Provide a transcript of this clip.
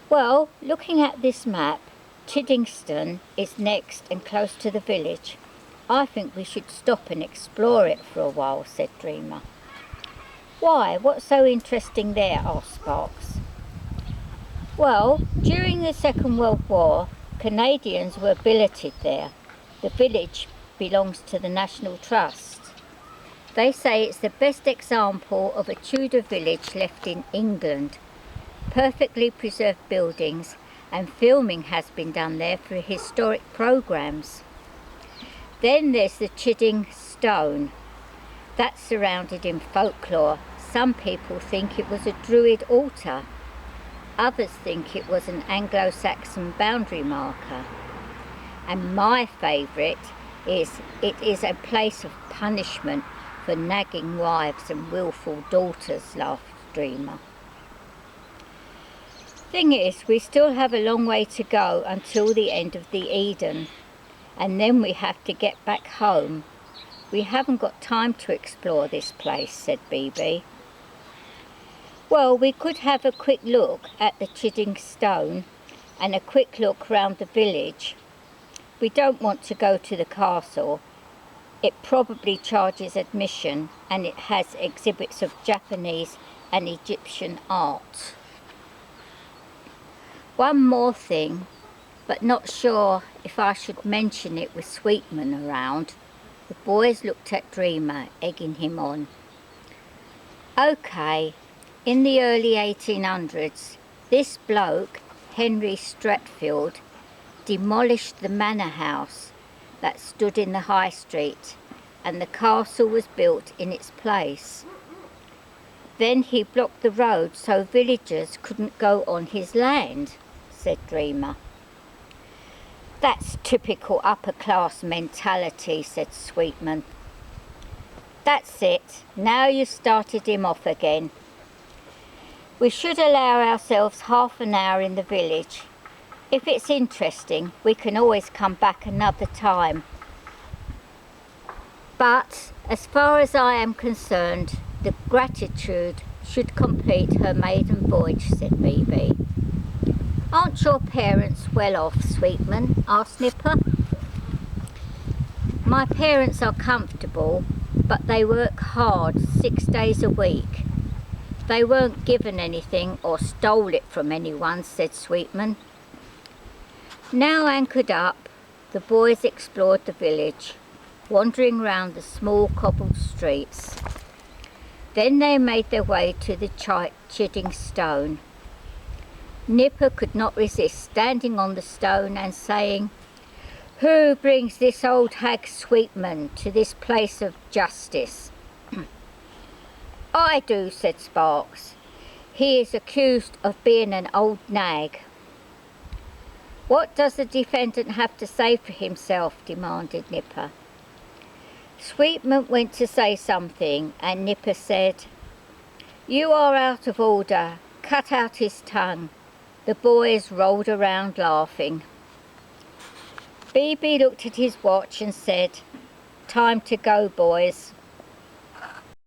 Well, looking at this map, Chiddingston is next and close to the village. I think we should stop and explore it for a while, said Dreamer. Why? What's so interesting there? Asked Sparks. Well, during the Second World War, Canadians were billeted there. The village belongs to the National Trust. They say it's the best example of a Tudor village left in England. Perfectly preserved buildings, and filming has been done there for historic programs. Then there's the Chidding Stone. That's surrounded in folklore. Some people think it was a Druid altar. Others think it was an Anglo-Saxon boundary marker. And my favourite is it is a place of punishment for nagging wives and willful daughters, laughed Dreamer. Thing is, we still have a long way to go until the end of the Eden, and then we have to get back home. We haven't got time to explore this place, said BB. Well, we could have a quick look at the Chidding Stone and a quick look round the village. We don't want to go to the castle. It probably charges admission, and it has exhibits of Japanese and Egyptian art. One more thing, but not sure if I should mention it with Sweetman around. The boys looked at Dreamer, egging him on. OK, in the early 1800s, this bloke, Henry Stratfield, demolished the manor house that stood in the high street, and the castle was built in its place. Then he blocked the road so villagers couldn't go on his land, said Dreamer. That's typical upper-class mentality, said Sweetman. That's it. Now you've started him off again. We should allow ourselves half an hour in the village. If it's interesting, we can always come back another time. But, as far as I am concerned, the Gratitude should complete her maiden voyage, said BB. Aren't your parents well off, Sweetman? Asked Nipper. My parents are comfortable, but they work hard 6 days a week. They weren't given anything or stole it from anyone, said Sweetman. Now anchored up, the boys explored the village, wandering round the small cobbled streets. Then they made their way to the Chidding Stone. Nipper could not resist standing on the stone and saying, "Who brings this old hag Sweetman to this place of justice?" "I do," said Sparks. "He is accused of being an old nag." "What does the defendant have to say for himself?" demanded Nipper. Sweetman went to say something, and Nipper said, "You are out of order. Cut out his tongue." The boys rolled around laughing. BB looked at his watch and said, "Time to go, boys."